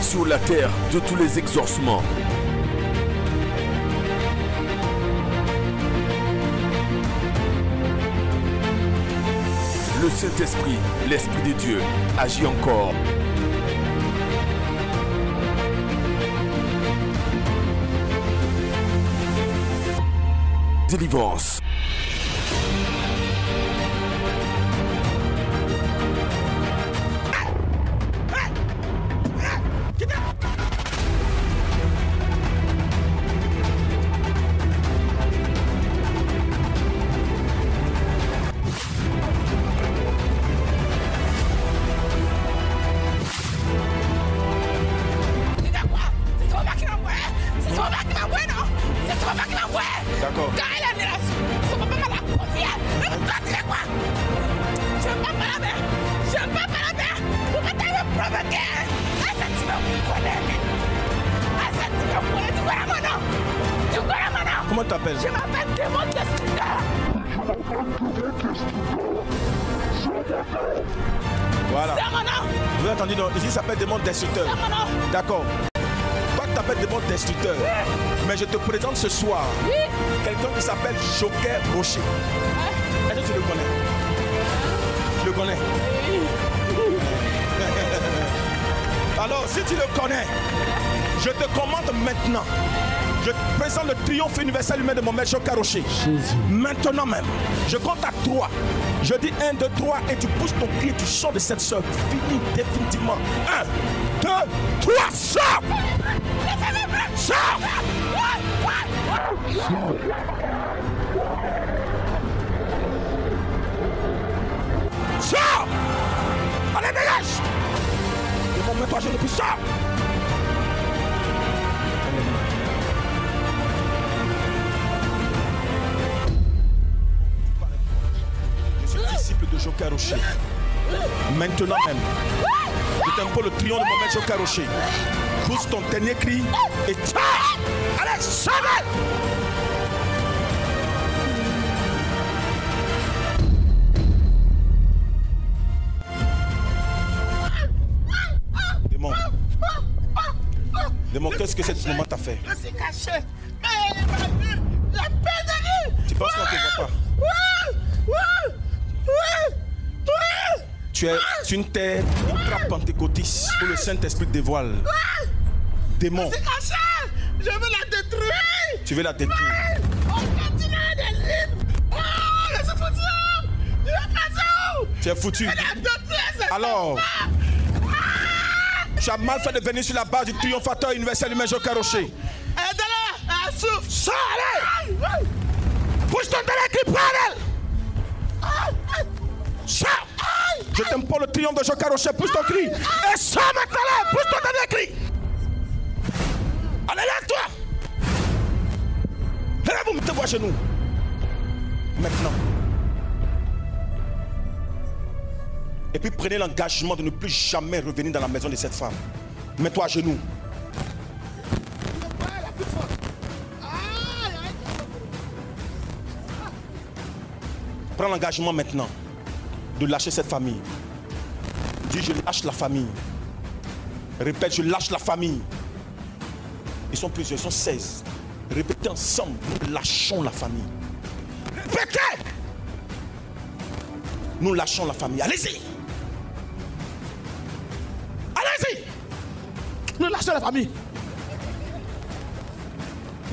sur la terre de tous les exorcements. Le Saint-Esprit, l'Esprit de Dieu, agit encore. Délivrance. D'accord. Comment tu t'appelles? Je m'appelle Démon Destructeur. Voilà. C'est mon nom. Vous avez entendu, non? Ici, ça s'appelle Démon Destructeur. C'est mon nom. D'accord. Toi, tu t'appelles Démon Destructeur. Oui. Mais je te présente ce soir quelqu'un qui s'appelle Joker Rocher. Est-ce que tu le connais? Tu le connais? Alors, si tu le connais, je te commande maintenant. Je te présente le triomphe universel humain de mon maître Joker Rocher. Maintenant même, je compte à 3. Je dis 1, 2, 3 et tu pousses ton cri, tu sors de cette sœur. Fini définitivement. 1, 2, 3, sors! Sors! Sors! Allez, dégage! Et bon, mets-toi à genoux, puis sors! Je suis disciple de Joker Rocher. Maintenant même, je t'impose le triomphe de mon maître Joker Rocher. Pousse ton dernier cri et sors! Allez, sors! Démon, qu'est-ce que ce moment t'a fait? Je suis caché. Mais elle m'a vu. La pédérie. Tu penses qu'on ne te voit pas? Tu es une terre ultra-pentecôtiste où le Saint-Esprit dévoile. Démon. Je suis caché. Je veux la détruire. Tu veux la détruire? On continue des livres. Oh, je suis foutu. Tu es passé où? Tu es foutu. Elle a détruit cette Alors, femme. tu as mal fait de venir sur la base du triomphateur universel humain Joker Rocher. Aide-la. Elle souffre. Sors, allez! Pousse ton dernier cri, prends elle! Sors! Je t'impose le triomphe de Joker Rocher, pousse ton cri! Et sors maintenant, pousse ton dernier cri! Allez, lève-toi! Lève-vous, mettez-vous à genoux. Maintenant. Et puis prenez l'engagement de ne plus jamais revenir dans la maison de cette femme. Mets-toi à genoux. Prends l'engagement maintenant de lâcher cette famille. Dis, je lâche la famille. Répète, je lâche la famille. Ils sont plusieurs, ils sont 16. Répétez ensemble, nous lâchons la famille. Répétez! Nous lâchons la famille. Allez-y! Allez-y! Nous lâchons la famille.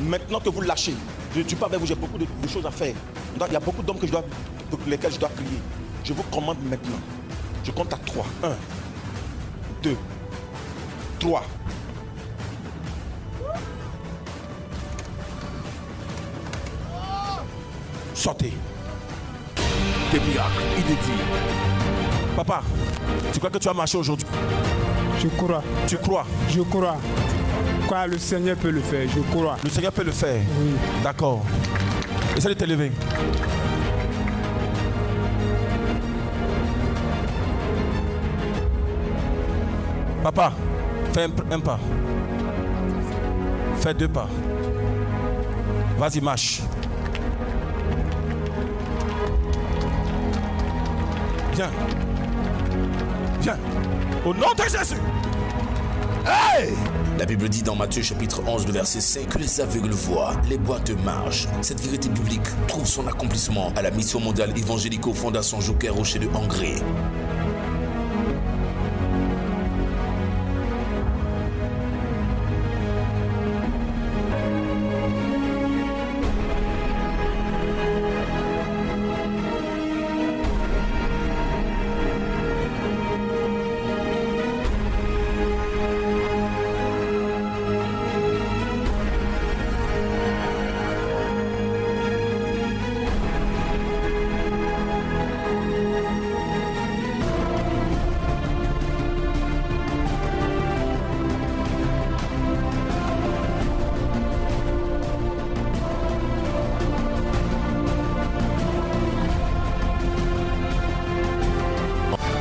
Maintenant que vous lâchez, je ne dis pas avec vous, j'ai beaucoup de choses à faire. Il y a beaucoup d'hommes pour lesquels je dois prier. Je vous commande maintenant. Je compte à 3. 1, 2, 3. Sortez. Des miracles inédits. Papa, tu crois que tu vas marcher aujourd'hui? Je crois. Tu crois? Je crois. Quoi, le Seigneur peut le faire, je crois. Le Seigneur peut le faire? Oui. D'accord. Essaie de te lever. Papa, fais un pas. Fais 2 pas. Vas-y, marche. Viens. Viens. Au nom de Jésus. Hey! La Bible dit dans Matthieu chapitre 11, le verset 5 que les aveugles voient, les boiteux marchent. Cette vérité biblique trouve son accomplissement à la mission mondiale évangélique Fondation Joker Rocher de Hongrie.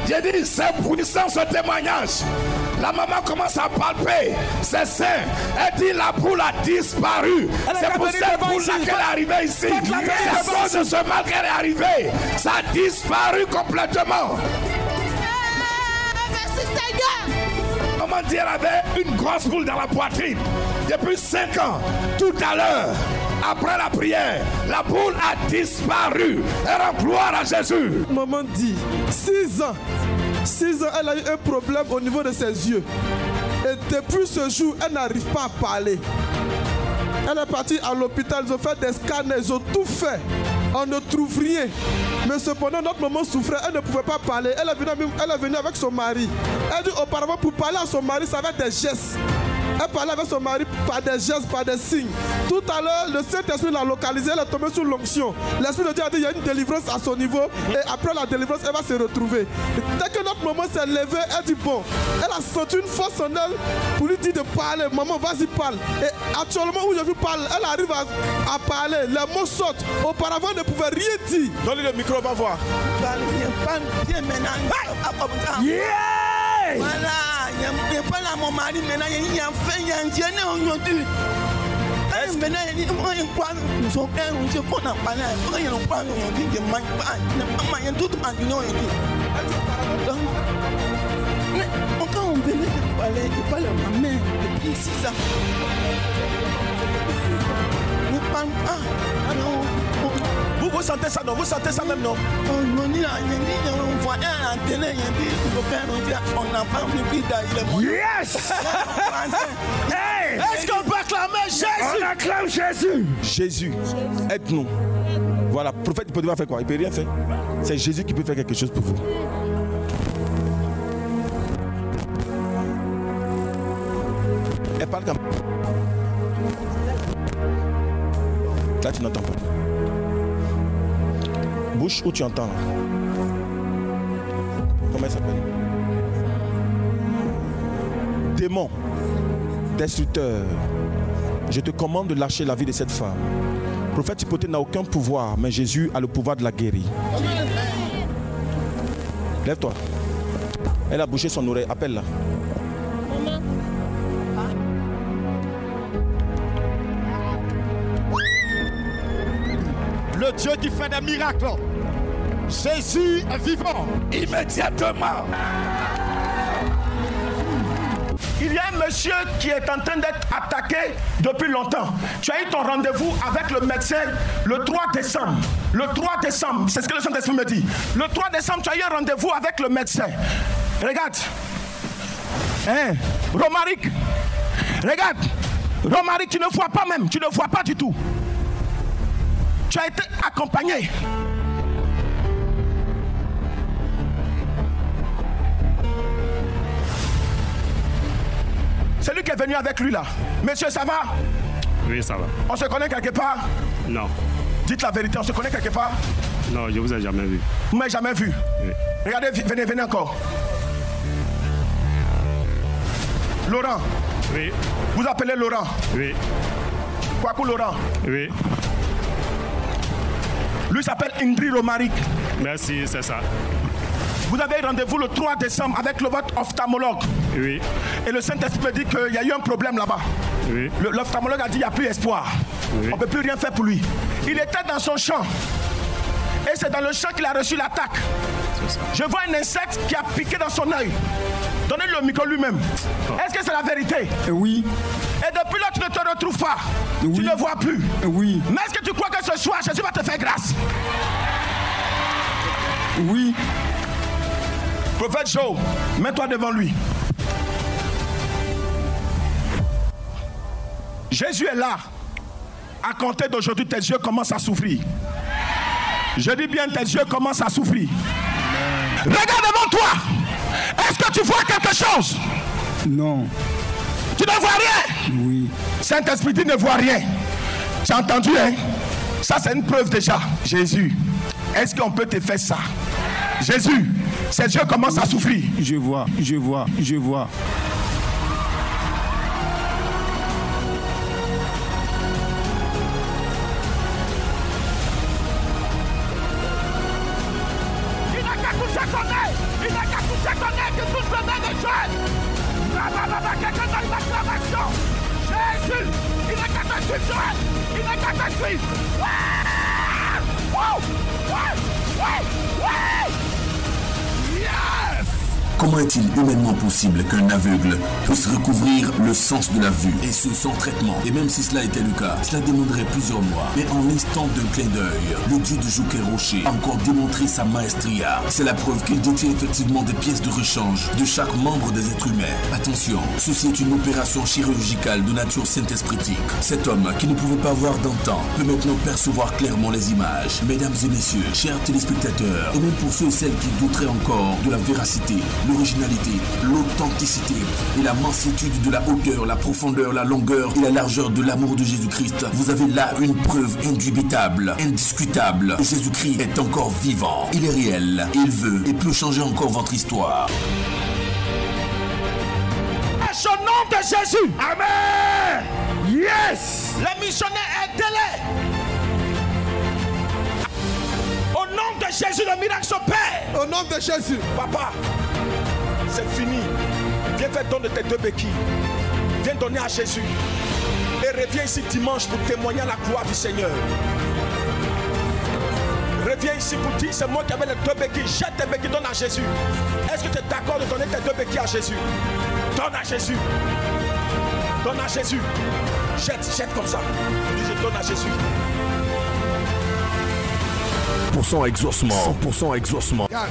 J'ai dit, c'est puissant ce témoignage. La maman commence à palper ses seins. Elle dit, la boule a disparu. C'est pour cette boule-là qu'elle est arrivée ici. C'est à cause de ce mal qu'elle est arrivée. Ça a disparu complètement. Merci Seigneur. Maman dit, elle avait une grosse boule dans la poitrine. Depuis 5 ans, tout à l'heure, après la prière, la boule a disparu. Elle rend gloire à Jésus. Maman dit, 6 ans. 6 ans, elle a eu un problème au niveau de ses yeux. Et depuis ce jour, elle n'arrive pas à parler. Elle est partie à l'hôpital, ils ont fait des scanners, ils ont tout fait. On ne trouve rien. Mais cependant, notre maman souffrait, elle ne pouvait pas parler. Elle est venue avec son mari. Elle dit auparavant, pour parler à son mari, ça va être des gestes. Elle parlait avec son mari par des gestes, par des signes. Tout à l'heure, le Saint-Esprit l'a localisée, elle est tombée sous l'onction. L'Esprit de Dieu a dit qu'il y a une délivrance à son niveau. Et après la délivrance, elle va se retrouver. Dès que notre maman s'est levée, elle dit bon. Elle a senti une force en elle pour lui dire de parler. Maman, vas-y, parle. Et actuellement, où je vous parle, elle arrive à parler. Les mots sortent. Auparavant, elle ne pouvait rien dire. Donne-lui le micro, on va voir. Parle bien maintenant. Yeah! Voilà, il n'y a pas là mon mari maintenant, il y a fait, il y a un gêné aujourd'hui. Maintenant, il y a un point, nous sommes un, nous sommes pas en parler, il y a un point, on dit, il y a un point, il y a tout le monde, mais quand on venait de parler, il parle à ma mère depuis 6 ans. Ne parle pas, alors. Vous sentez ça, non? Vous sentez ça même, non? On dit, on voit à la télé, on n'a pas vu d'ailleurs. Yes! Hey! Est-ce qu'on peut acclamer Jésus? On acclame Jésus. Jésus, aide-nous. Voilà, le prophète, il peut pas faire quoi? Il peut rien faire. C'est Jésus qui peut faire quelque chose pour vous. Elle parle comme... Là, tu n'entends pas. Bouche où tu entends. Comment elle s'appelle? Démon, destructeur, je te commande de lâcher la vie de cette femme. Le prophète Hypothèse n'a aucun pouvoir, mais Jésus a le pouvoir de la guérir. Lève-toi. Elle a bouché son oreille, appelle-la. Le Dieu qui fait des miracles. Jésus est vivant. Immédiatement. Il y a un monsieur qui est en train d'être attaqué depuis longtemps. Tu as eu ton rendez-vous avec le médecin le 3 décembre. Le 3 décembre, c'est ce que le Saint-Esprit me dit. Le 3 décembre, tu as eu un rendez-vous avec le médecin. Regarde. Hein? Romaric. Regarde. Romaric, tu ne vois pas même. Tu ne vois pas du tout. Tu as été accompagné. C'est lui qui est venu avec lui là. Monsieur, ça va? Oui, ça va. On se connaît quelque part? Non. Dites la vérité, on se connaît quelque part? Non, je vous ai jamais vu. Vous m'avez jamais vu? Oui. Regardez, venez encore. Laurent. Oui. Vous appelez Laurent? Oui. Kwaku Laurent? Oui. Lui s'appelle Indri Romaric. Merci, c'est ça. Vous avez rendez-vous le 3 décembre avec votre ophtalmologue. Oui. Et le Saint-Esprit me dit qu'il y a eu un problème là-bas. Oui. L'ophtalmologue a dit qu'il n'y a plus espoir. Oui. On ne peut plus rien faire pour lui. Il était dans son champ. Et c'est dans le champ qu'il a reçu l'attaque. Je vois un insecte qui a piqué dans son œil. Donnez le micro lui-même. Est-ce que c'est la vérité? Oui. Et depuis là, tu ne te retrouves pas. Oui. Tu ne vois plus. Oui. Mais est-ce que tu crois que ce soir, Jésus va te faire grâce? Oui. Prophète Joe, mets-toi devant lui. Jésus est là. À compter d'aujourd'hui, tes yeux commencent à souffrir. Je dis bien, tes yeux commencent à souffrir. Regarde devant toi. Est-ce que tu vois quelque chose? Non. Tu ne vois rien? Oui. Saint-Esprit, tu ne vois rien. Tu as entendu, hein? Ça, c'est une preuve déjà. Jésus, est-ce qu'on peut te faire ça? Jésus, ses yeux commencent à souffrir. Je vois, je vois, je vois. Il n'a qu'à toucher ton nez. Il n'a qu'à toucher ton nez qui touche le nez des jeunes. Quelqu'un dans l'acclamation. Jésus, il n'a qu'à te suivre, Joël. Il n'a qu'à te suivre. Ouais! Wow! Ouais! Ouais! Ouais! Yes! Comment est-il humainement possible qu'un aveugle puisse recouvrir le sens de la vue, et ce sans traitement? Et même si cela était le cas, cela demanderait plusieurs mois. Mais en l'instant d'un clin d'œil, le dieu de Joker Rocher a encore démontré sa maestria. C'est la preuve qu'il détient effectivement des pièces de rechange de chaque membre des êtres humains. Attention, ceci est une opération chirurgicale de nature saint-espritique. Cet homme, qui ne pouvait pas voir d'antan, peut maintenant percevoir clairement les images. Mesdames et messieurs, chers téléspectateurs, et même pour ceux et celles qui douteraient encore de la véracité, l'originalité, l'authenticité et la mansitude de la hauteur, la profondeur, la longueur et la largeur de l'amour de Jésus-Christ, vous avez là une preuve indubitable, indiscutable. Jésus-Christ est encore vivant, il est réel, il veut et peut changer encore votre histoire. Au nom de Jésus. Amen. Yes. Les missionnaires, aidez-les. Au nom de Jésus, le miracle s'opère. Au nom de Jésus. Papa, c'est fini. Viens faire don de tes 2 béquilles. Viens donner à Jésus. Et reviens ici dimanche pour témoigner à la gloire du Seigneur. Reviens ici pour dire, c'est moi qui avais les 2 béquilles. Jette tes béquilles, donne à Jésus. Est-ce que tu es d'accord de donner tes 2 béquilles à Jésus? Donne à Jésus. Donne à Jésus. Jette comme ça. Dis, je donne à Jésus. 100% exaucement. 100% exaucement. Regarde,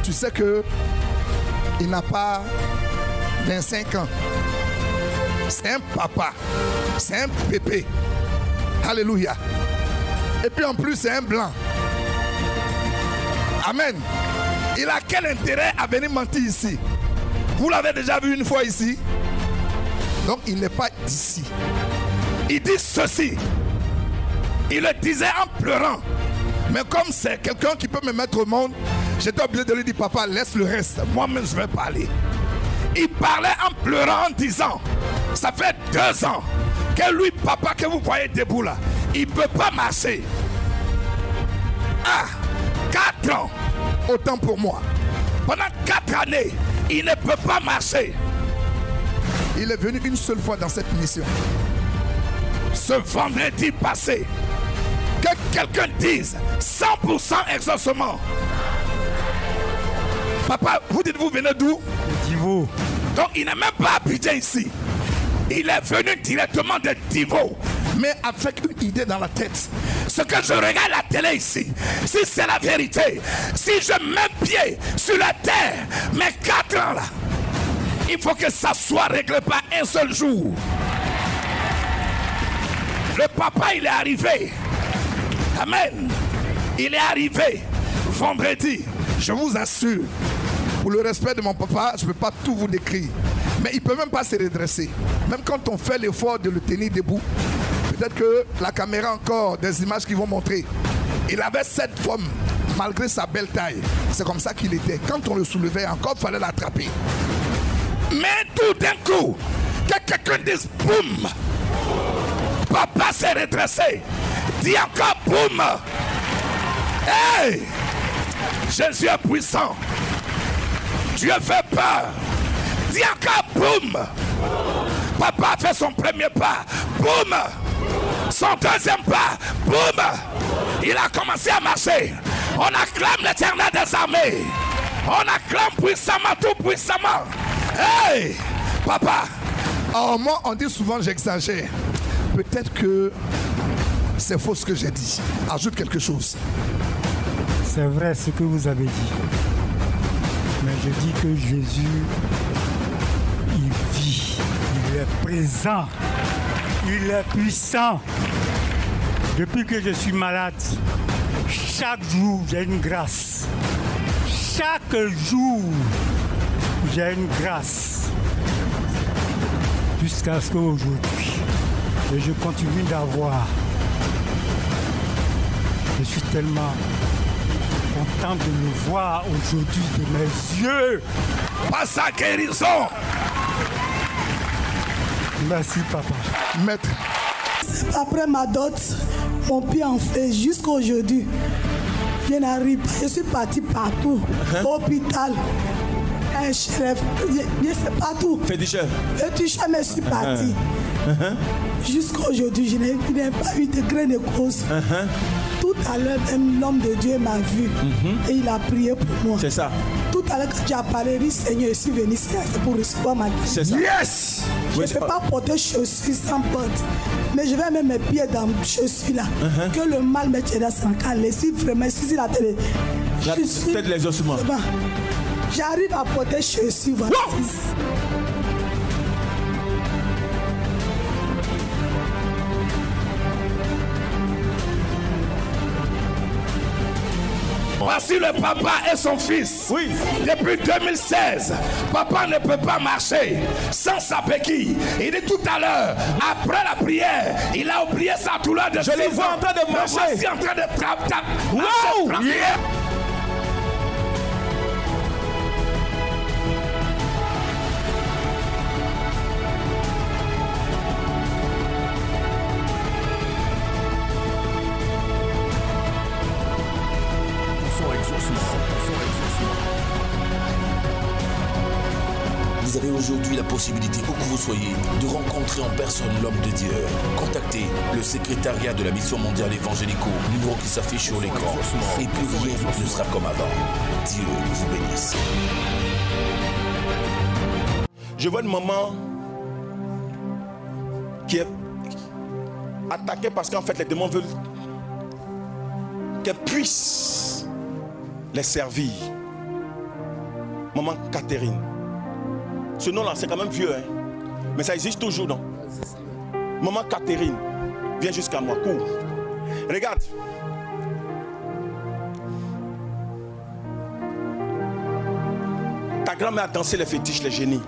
tu sais que il n'a pas 25 ans. C'est un papa. C'est un pépé. Alléluia. Et puis en plus, c'est un blanc. Amen. Il a quel intérêt à venir mentir ici? Vous l'avez déjà vu une fois ici? Donc il n'est pas d'ici. Il dit ceci. Il le disait en pleurant. Mais comme c'est quelqu'un qui peut me mettre au monde, j'étais obligé de lui dire, papa, laisse le reste. Moi-même, je vais parler. Il parlait en pleurant, en disant, ça fait 2 ans que lui, papa, que vous voyez debout là, il ne peut pas marcher. 4 ans, autant pour moi. Pendant 4 années, il ne peut pas marcher. Il est venu une seule fois dans cette mission. Ce vendredi passé, que quelqu'un dise 100% exaucement. Papa, vous dites, vous venez d'où? Divo. Donc il n'est même pas habité ici. Il est venu directement de Divo, mais avec une idée dans la tête. Ce que je regarde la télé ici, si c'est la vérité, si je mets pied sur la terre, mes 4 ans là, il faut que ça soit réglé par un seul jour. Le papa, il est arrivé. Amen. Il est arrivé vendredi. Je vous assure, pour le respect de mon papa, je ne peux pas tout vous décrire. Mais il ne peut même pas se redresser. Même quand on fait l'effort de le tenir debout, peut-être que la caméra a encore des images qui vont montrer. Il avait cette forme, malgré sa belle taille. C'est comme ça qu'il était. Quand on le soulevait encore, il fallait l'attraper. Mais tout d'un coup, que quelqu'un dise boum, papa s'est redressé. Dis encore boum. Hey! Jésus est puissant. Dieu fait peur. Dis encore boum. Papa fait son premier pas. Boum. Son deuxième pas. Boum. Il a commencé à marcher. On acclame l'Éternel des armées. On acclame puissamment, tout puissamment. Hey, papa. Oh, moi, on dit souvent j'exagère. Peut-être que c'est faux ce que j'ai dit. Ajoute quelque chose. C'est vrai ce que vous avez dit. Mais je dis que Jésus, il vit, il est présent, il est puissant. Depuis que je suis malade, chaque jour j'ai une grâce. Chaque jour j'ai une grâce. Jusqu'à ce qu'aujourd'hui, et je continue d'avoir. Je suis tellement content de me voir aujourd'hui de mes yeux. Par sa guérison. Merci, papa. Maître. Après ma dot, mon pied en fait jusqu'à aujourd'hui. Je n'arrive pas. Je suis parti partout. Hôpital. Un chef. Je sais pas tout. Féticheur. Féticheur, mais je suis parti. Jusqu'à aujourd'hui, je n'ai pas eu de grain de cause. Tout à l'heure, l'homme de Dieu m'a vu et il a prié pour moi. C'est ça. Tout à l'heure, quand tu as parlé, dit Seigneur, je suis venu ici pour recevoir ma guérison. C'est ça. Yes! Je ne peux pas porter chaussures sans porte. Mais je vais mettre mes pieds dans mes chaussures là. Que le mal me tienne dans son calme. Si vraiment, si la télé. Faites les ossements. J'arrive à porter chaussures. Voilà. Voici le papa et son fils. Oui. Depuis 2016, papa ne peut pas marcher sans sa béquille. Il dit tout à l'heure, après la prière, il a oublié sa douleur de 6 ans. Je le vois en train de marcher. Voici en train de Wow! Yeah. Vous avez aujourd'hui la possibilité, où que vous soyez, de rencontrer en personne l'homme de Dieu. Contactez le secrétariat de la Mission mondiale évangélico, numéro qui s'affiche sur l'écran. Et plus rien ne sera comme avant. Dieu vous bénisse. Je vois une maman qui est attaquée parce qu'en fait les démons veulent qu'elle puisse les servir. Maman Catherine. Ce nom-là, c'est quand même vieux, hein? Mais ça existe toujours, non? Maman Catherine, viens jusqu'à moi, cours. Regarde. Ta grand-mère a dansé les fétiches, les génies.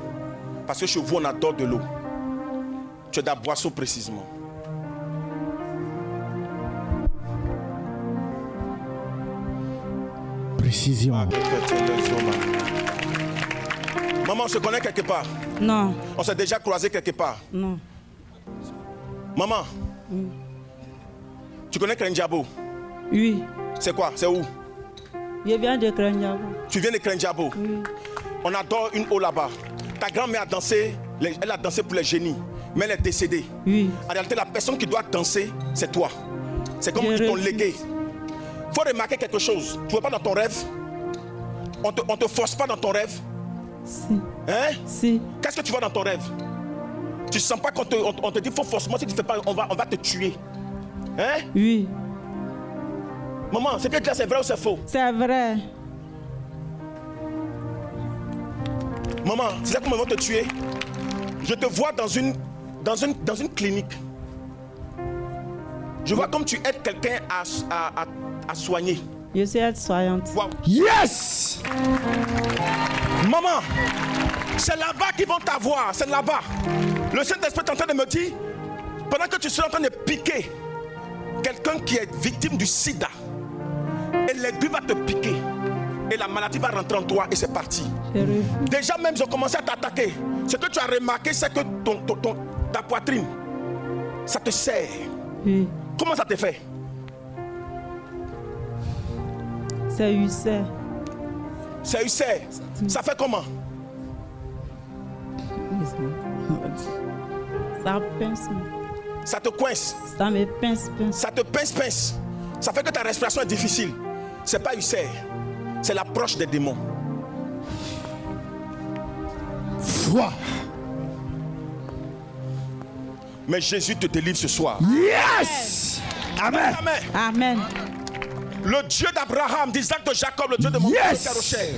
Parce que chez vous, on adore de l'eau. Tu es d'Aboisseau précisément. Précision. Maman, on se connaît quelque part? Non. On s'est déjà croisé quelque part? Non. Maman, tu connais Krenjabo? Oui. C'est quoi? C'est où? Je viens de Krenjabo. Tu viens de Krenjabo? Oui. On adore une eau là-bas. Ta grand-mère a dansé, elle a dansé pour les génies, mais elle est décédée. Oui. En réalité, la personne qui doit danser, c'est toi. C'est comme ton légué. Il faut remarquer quelque chose. Tu ne vois pas dans ton rêve? On te force pas dans ton rêve? Si. Hein? Si. Qu'est-ce que tu vois dans ton rêve? Tu ne sens pas qu'on te dit faut forcément, si tu ne fais pas, on va te tuer. Hein? Oui. Maman, ce que tu dis, c'est vrai ou c'est faux? C'est vrai. Maman, c'est ça comment ils vont te tuer? Je te vois dans une clinique. Je vois comme tu aides quelqu'un à soigner. Je suis aide-soignante. Wow. Yes! Maman, c'est là-bas qu'ils vont t'avoir. C'est là-bas. Le Saint-Esprit est en train de me dire, pendant que tu seras en train de piquer quelqu'un qui est victime du sida, et l'aiguille va te piquer, et la maladie va rentrer en toi, et c'est parti. Déjà même, ils ont commencé à t'attaquer. Ce que tu as remarqué, c'est que ta poitrine, ça te serre. Oui. Comment ça te fait? C'est ulcère. C'est ulcère. Ça fait comment? Ça pince. Ça te coince. Ça me pince. Ça te pince. Ça fait que ta respiration est difficile. c'est pas ulcère, c'est l'approche des démons. Foi. Mais Jésus te délivre ce soir. Yes. Amen. Amen. Amen. Le Dieu d'Abraham, d'Isaac, de Jacob, le Dieu de mon Yes. Père Rocher.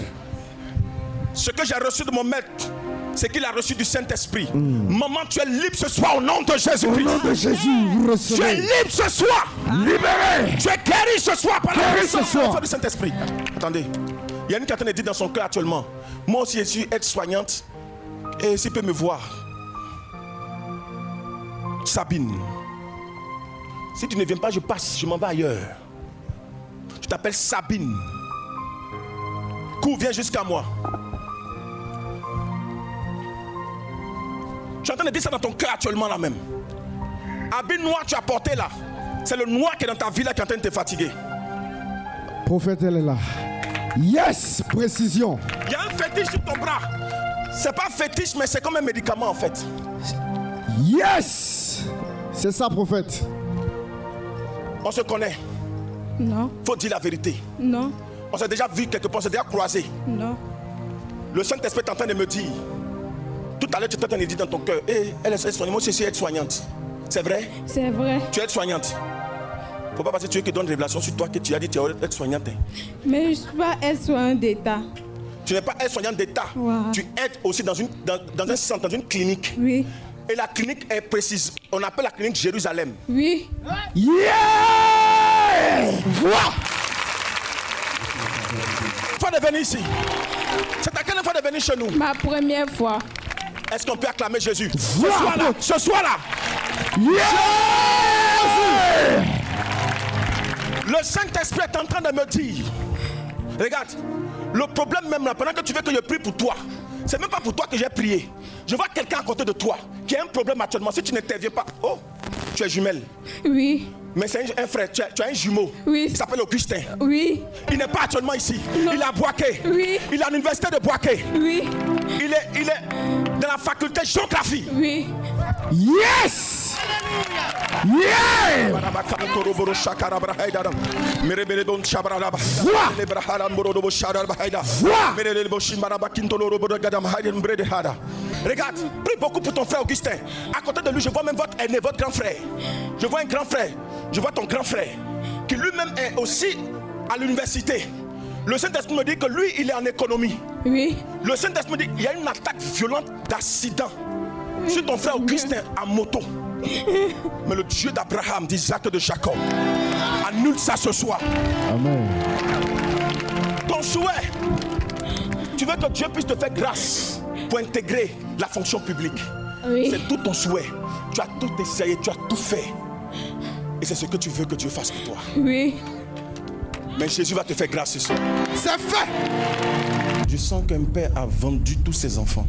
Ce que j'ai reçu de mon maître, c'est qu'il a reçu du Saint-Esprit. Maman, tu es libre ce soir au nom de Jésus-Christ. Au nom de Jésus, vous recevez. Tu es libre ce soir. Libéré. Tu es guéri ce soir par la Guéri ce puissance soir. du Saint-Esprit. Attendez, il y a une qui est en train de dire dans son cœur actuellement, moi aussi je suis aide-soignante et s'il peut me voir. Sabine, si tu ne viens pas, je passe, je m'en vais ailleurs. Tu t'appelles Sabine. Cours, viens jusqu'à moi. Tu es en train de dire ça dans ton cœur actuellement là même. Habit noir tu as porté là. C'est le noir qui est dans ta vie là qui est en train de te fatiguer. Prophète, elle est là. Yes, précision. Il y a un fétiche sur ton bras. C'est pas fétiche, mais c'est comme un médicament en fait. Yes. C'est ça, prophète. On se connaît. Non. Faut dire la vérité. Non. On s'est déjà vu quelque part, on s'est déjà croisé. Non. Le Saint-Esprit est en train de me dire. Tout à l'heure, tu étais en train de dire dans ton cœur, elle est soignante, moi aussi je suis aide-soignante. C'est vrai? C'est vrai. Tu es aide-soignante. Faut pas parce que tu veux que donne révélation sur toi que tu as dit que tu es aide-soignante. Mais je ne suis pas aide-soignante d'État. Tu n'es pas aide-soignante d'État. Wow. Tu aides aussi dans un centre, dans une clinique. Oui. Et la clinique est précise. On appelle la clinique Jérusalem. Oui. Yeah. Vois. Fois de venir ici. C'est à quelle fois de venir chez nous? Ma première fois. Est-ce qu'on peut acclamer Jésus? Vois. Ce soir-là. Ce soir-là. Yeah. Le Saint-Esprit est en train de me dire. Regarde. Le problème même là, pendant que tu veux que je prie pour toi, c'est même pas pour toi que j'ai prié. Je vois quelqu'un à côté de toi qui a un problème actuellement. Si tu n'interviens pas, oh, tu es jumelle. Oui. Mais c'est un frère, tu as un jumeau. Oui. Il s'appelle Augustin. Oui. Il n'est pas actuellement ici. Non. Il est à Boaké. Oui. Il est à l'université de Boaké. Oui. Il est dans la faculté de géographie. Oui. Yes. Yeah. Regarde, prie beaucoup pour ton frère Augustin. À côté de lui, je vois même votre aîné, votre grand frère. Je vois un grand frère. Je vois ton grand frère qui lui-même est aussi à l'université. Le Saint-Esprit me dit que lui, il est en économie. Oui. Le Saint-Esprit me dit qu'il y a une attaque violente d'accident sur ton frère Augustin en moto. Mais le Dieu d'Abraham, d'Isaac et de Jacob annule ça ce soir. Amen. Ton souhait, tu veux que Dieu puisse te faire grâce pour intégrer la fonction publique. Oui. C'est tout ton souhait. Tu as tout essayé, tu as tout fait. Et c'est ce que tu veux que Dieu fasse pour toi. Oui. Mais Jésus va te faire grâce ce soir. C'est fait. Je sens qu'un père a vendu tous ses enfants.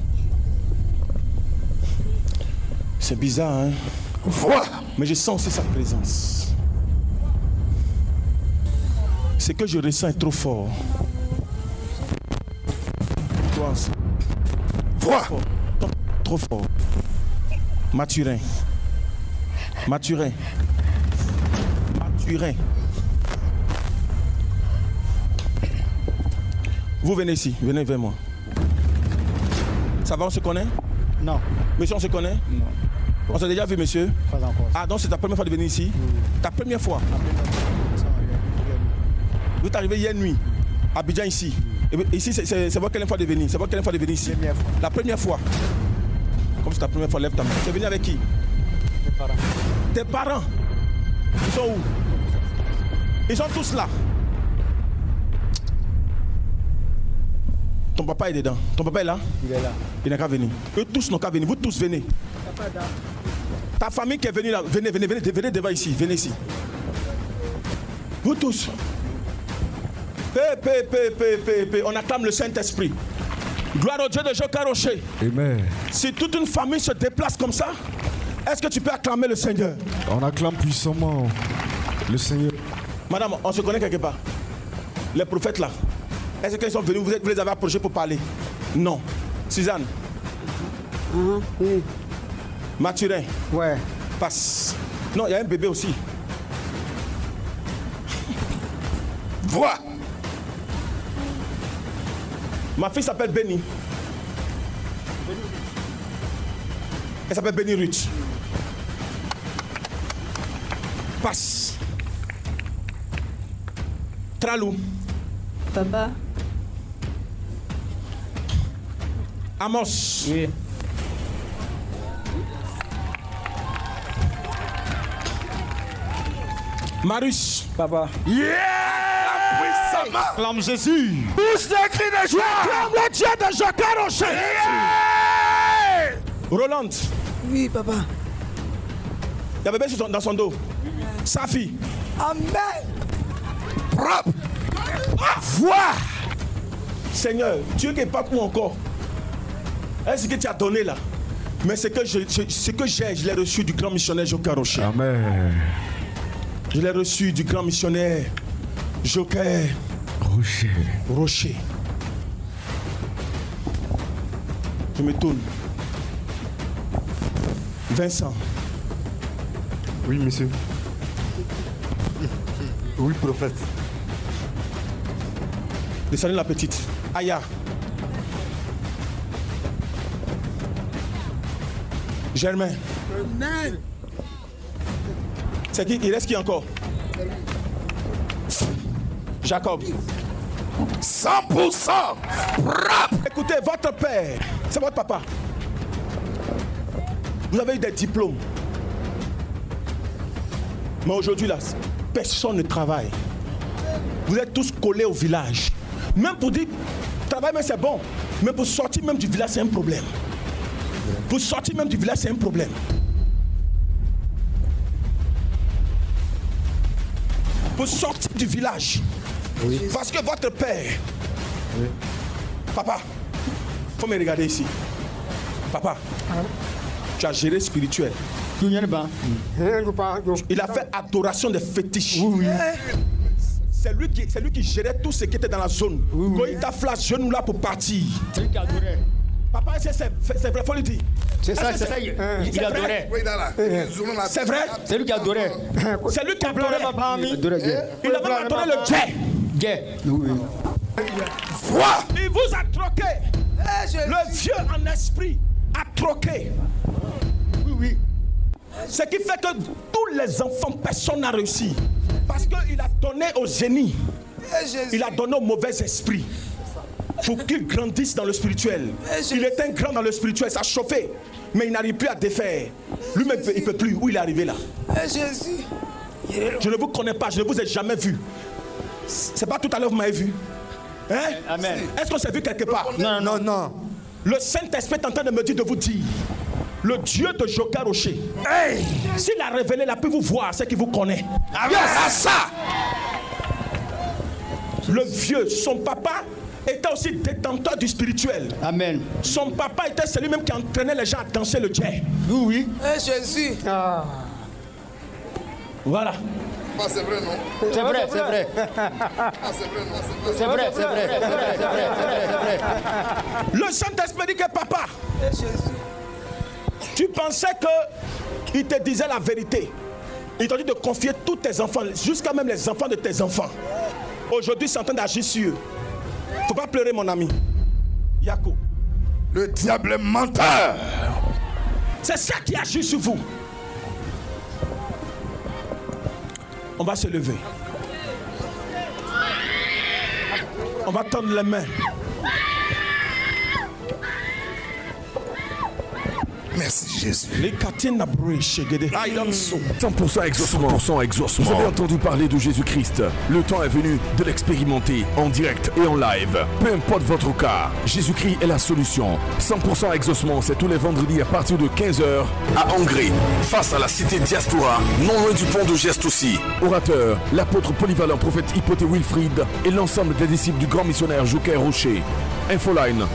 C'est bizarre, hein? Vois. Mais je sens aussi sa présence. Ce que je ressens est trop fort. Toi aussi. Vois. Trop fort. Mathurin. Mathurin. Mathurin. Vous venez ici, venez vers moi. Ça va, on se connaît? Non. Monsieur, on se connaît? Non. On s'est déjà vu, monsieur? Pas encore. Ah, donc c'est ta première fois de venir ici? Ta première fois? Vous êtes arrivé hier nuit, à Abidjan ici. Et ici, c'est votre quelle fois de venir? C'est votre quelle fois de venir ici? Première fois. La première fois. Comme c'est ta première fois, lève ta main. Tu es venu avec qui? Mes parents. Tes parents? Ils sont où? Ils sont tous là. Ton papa est dedans. Ton papa est là? Il est là. Il n'a qu'à venir. Eux tous n'ont qu'à venir. Vous tous venez. Ta famille qui est venue là, venez devant ici. Venez ici. Vous tous. On acclame le Saint-Esprit. Gloire au Dieu de Joker Rocher. Amen. Si toute une famille se déplace comme ça, est-ce que tu peux acclamer le Seigneur? On acclame puissamment le Seigneur. Madame, on se connaît quelque part. Les prophètes là. Est-ce qu'ils sont venus, vous les avez approchés pour parler? Non. Suzanne? Oui. Mathurin? Ouais. Passe. Non, il y a un bébé aussi. Vois. Ma fille s'appelle Benny. Elle s'appelle Benny Ruth. Passe. Tralou. Papa. Amos. Oui. Marius. Papa. Puissamment. Clame Jésus. Tous des cris de joie. Acclame le Dieu de Joker Rocher. Roland. Oui, papa. Il y a bébé dans son dos. Sa fille. Amen. Propre. Vois. Seigneur, Dieu qui n'est pas où encore. Est-ce ce que tu as donné là? Mais ce que j'ai, je l'ai reçu du grand missionnaire Joker Rocher. Amen. Je l'ai reçu du grand missionnaire Joker Rocher. Je me tourne. Vincent. Oui, monsieur. Oui, prophète. Descendez la petite. Aya. Germain. C'est qui? Il reste qui encore? Jacob. 100%. Écoutez, votre père, c'est votre papa. Vous avez eu des diplômes. Mais aujourd'hui, là, personne ne travaille. Vous êtes tous collés au village. Même pour dire, travail, mais c'est bon. Mais pour sortir même du village, c'est un problème. Pour sortir même du village, c'est un problème. Pour sortir du village. Oui. Parce que votre père... Oui. Papa, faut me regarder ici. Papa, tu as géré spirituel. Il a fait adoration des fétiches. Oui. C'est lui qui gérait tout ce qui était dans la zone. Quand il t'a flash genou là pour partir. C'est lui qui adorait. Papa, c'est vrai, faut le dire. C'est ça, il adorait. C'est vrai? C'est lui qui adorait. C'est lui qui adorait. Il a même adoré le Dieu. Il vous a troqué. Le vieux en esprit a troqué. Oui. Ce qui fait que tous les enfants, personne n'a réussi. Parce qu'il a donné au génie. Il a donné au mauvais esprit. Pour qu'il grandisse dans le spirituel. Il était grand dans le spirituel, ça chauffait. Mais il n'arrive plus à défaire. Lui-même, il ne peut plus. Où il est arrivé là? Je ne vous connais pas, je ne vous ai jamais vu. C'est pas tout à l'heure vous m'avez vu. Hein? Amen. Est-ce qu'on s'est vu quelque part? Non. Le Saint-Esprit est en train de me dire de vous dire. Le Dieu de Joker Rocher. Hey! S'il a révélé, il a pu vous voir, c'est qu'il vous connaît. Yes! Ça! Le vieux, son papa était aussi détenteur du spirituel. Amen. Son papa était celui-même qui entraînait les gens à danser le jazz. Oui. Jésus. Voilà. Ah, c'est vrai, non? C'est vrai. Ah, c'est vrai, non? C'est vrai. Le Saint-Esprit dit que papa, tu pensais qu'il te disait la vérité. Il t'a dit de confier tous tes enfants, jusqu'à même les enfants de tes enfants. Aujourd'hui, c'est en train d'agir sur eux. Faut pas pleurer, mon ami. Yako. Le diable est menteur. C'est ça qui agit sur vous. On va se lever. On va tendre les mains. Merci Jésus. Les 100% exaucement. 100% exaucement. Vous avez entendu parler de Jésus-Christ. Le temps est venu de l'expérimenter en direct et en live. Peu importe votre cas, Jésus-Christ est la solution. 100% exaucement, c'est tous les vendredis à partir de 15h à Angré, face à la cité Diaspora, non loin du pont de Geste aussi. Orateur, l'apôtre polyvalent prophète Hypothé Wilfried et l'ensemble des disciples du grand missionnaire Joker Rocher. Infoline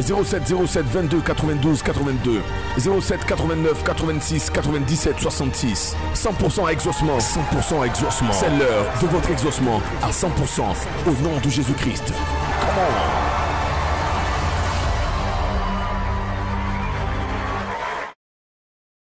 07 07 22 92 82 07 89 86 97 66. 100% exaucement. 100% exaucement. C'est l'heure de votre exaucement à 100% au nom de Jésus-Christ. Come on.